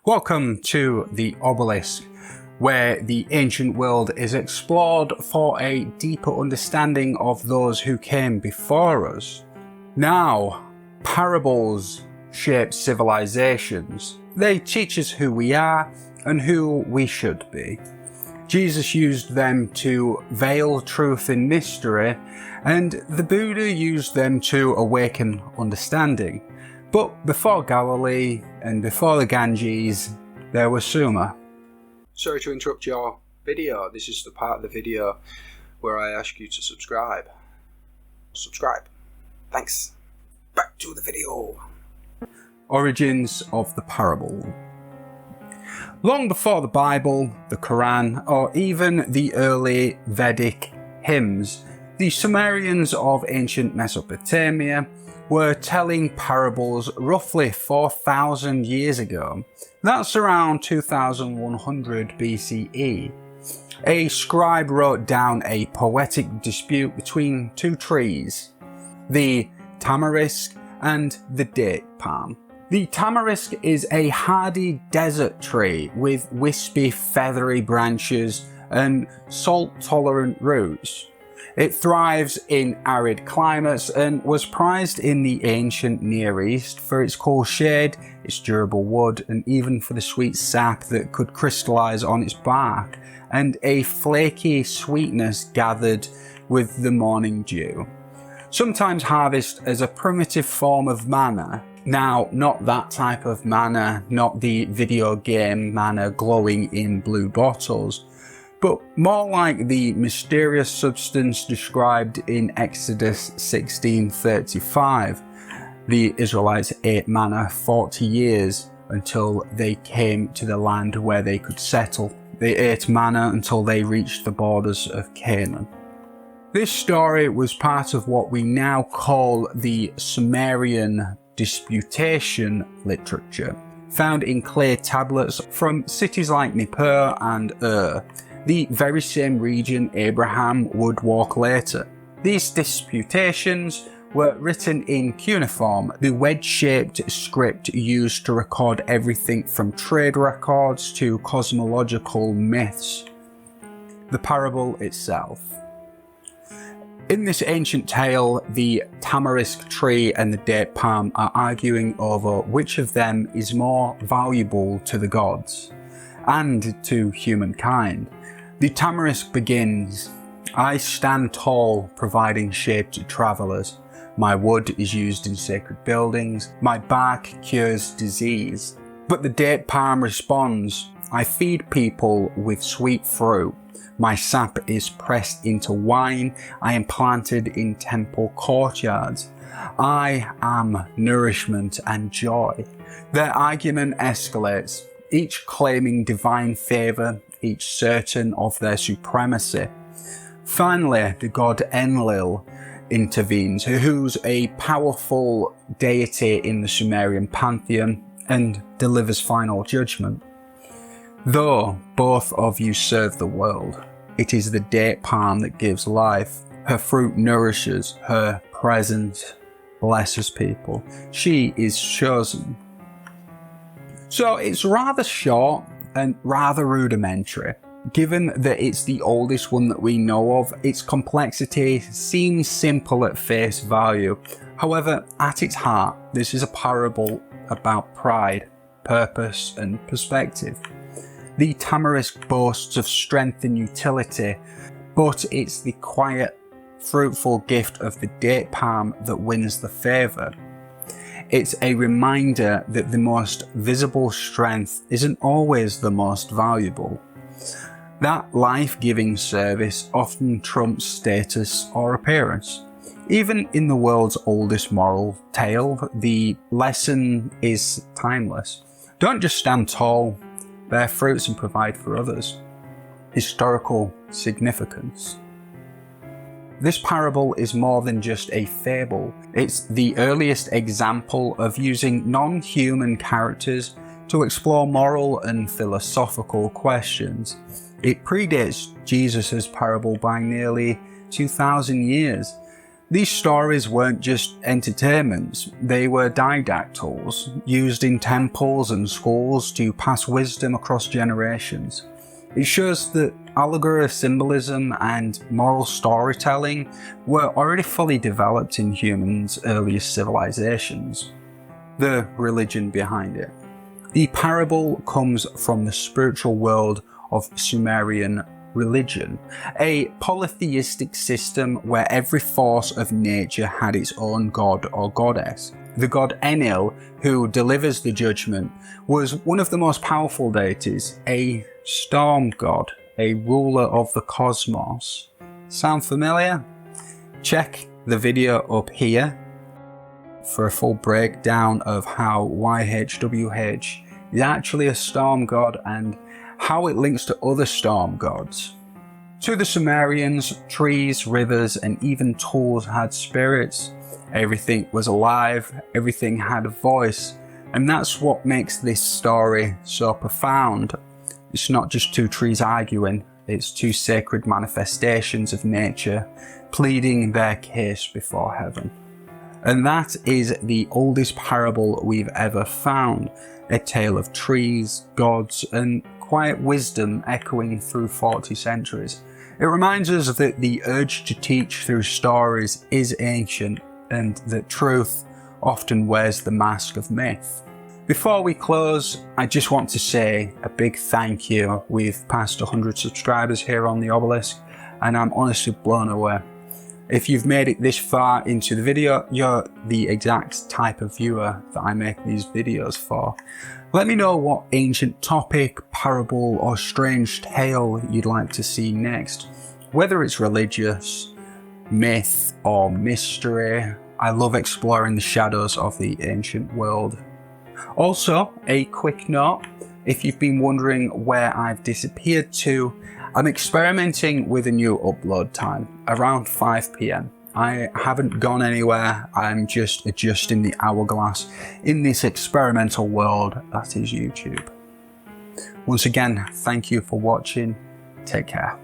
Welcome to the Obelisk, where the ancient world is explored for a deeper understanding of those who came before us. Now, parables shape civilizations. They teach us who we are and who we should be. Jesus used them to veil truth in mystery, and the Buddha used them to awaken understanding. But before Galilee and before the Ganges, there was Sumer. Sorry to interrupt your video. This is the part of the video where I ask you to subscribe. Subscribe. Thanks. Back to the video. Origins of the parable. Long before the Bible, the Quran, or even the early Vedic hymns, the Sumerians of ancient Mesopotamia were telling parables roughly 4,000 years ago. That's around 2100 BCE. A scribe wrote down a poetic dispute between two trees, the tamarisk and the date palm. The tamarisk is a hardy desert tree with wispy, feathery branches and salt-tolerant roots. It thrives in arid climates and was prized in the ancient Near East for its cool shade, its durable wood, and even for the sweet sap that could crystallize on its bark, and a flaky sweetness gathered with the morning dew. Sometimes harvested as a primitive form of manna. Now, not that type of manna, not the video game manna glowing in blue bottles, but more like the mysterious substance described in Exodus 16:35. The Israelites ate manna 40 years until they came to the land where they could settle. They ate manna until they reached the borders of Canaan. This story was part of what we now call the Sumerian Disputation Literature, found in clay tablets from cities like Nippur and the very same region Abraham would walk later. These disputations were written in cuneiform, the wedge-shaped script used to record everything from trade records to cosmological myths. The parable itself. In this ancient tale, the tamarisk tree and the date palm are arguing over which of them is more valuable to the gods and to humankind. The tamarisk begins, "I stand tall, providing shade to travellers. My wood is used in sacred buildings. My bark cures disease." But the date palm responds, "I feed people with sweet fruit. My sap is pressed into wine. I am planted in temple courtyards. I am nourishment and joy." Their argument escalates, each claiming divine favour, each certain of their supremacy. Finally, the god Enlil intervenes, who's a powerful deity in the Sumerian pantheon, and delivers final judgment. "Though both of you serve the world, it is the date palm that gives life. Her fruit nourishes, her presence blesses people. She is chosen." So it's rather short and rather rudimentary. Given that it's the oldest one that we know of, its complexity seems simple at face value. However, at its heart, this is a parable about pride, purpose, and perspective. The tamarisk boasts of strength and utility, but it's the quiet, fruitful gift of the date palm that wins the favour. It's a reminder that the most visible strength isn't always the most valuable. That life-giving service often trumps status or appearance. Even in the world's oldest moral tale, the lesson is timeless. Don't just stand tall, bear fruits and provide for others. Historical significance. This parable is more than just a fable. It's the earliest example of using non-human characters to explore moral and philosophical questions. It predates Jesus' parable by nearly 2,000 years. These stories weren't just entertainments, they were didactals, used in temples and schools to pass wisdom across generations. It shows that allegory, symbolism, and moral storytelling were already fully developed in humans' earliest civilizations. The religion behind it. The parable comes from the spiritual world of Sumerian religion, a polytheistic system where every force of nature had its own god or goddess. The god Enlil, who delivers the judgment, was one of the most powerful deities, a storm god, a ruler of the cosmos. Sound familiar? Check the video up here for a full breakdown of how YHWH is actually a storm god and how it links to other storm gods. To the Sumerians, trees, rivers, and even tools had spirits. Everything was alive, everything had a voice, and that's what makes this story so profound. It's not just two trees arguing, it's two sacred manifestations of nature pleading their case before heaven. And that is the oldest parable we've ever found, a tale of trees, gods, and quiet wisdom echoing through 40 centuries. It reminds us that the urge to teach through stories is ancient and that truth often wears the mask of myth. Before we close, I just want to say a big thank you. We've passed 100 subscribers here on the Obelisk and I'm honestly blown away. If you've made it this far into the video, you're the exact type of viewer that I make these videos for. Let me know what ancient topic, parable, or strange tale you'd like to see next. Whether it's religious, myth, or mystery, I love exploring the shadows of the ancient world. Also, a quick note, if you've been wondering where I've disappeared to, I'm experimenting with a new upload time, around 5 PM. I haven't gone anywhere, I'm just adjusting the hourglass in this experimental world that is YouTube. Once again, thank you for watching, take care.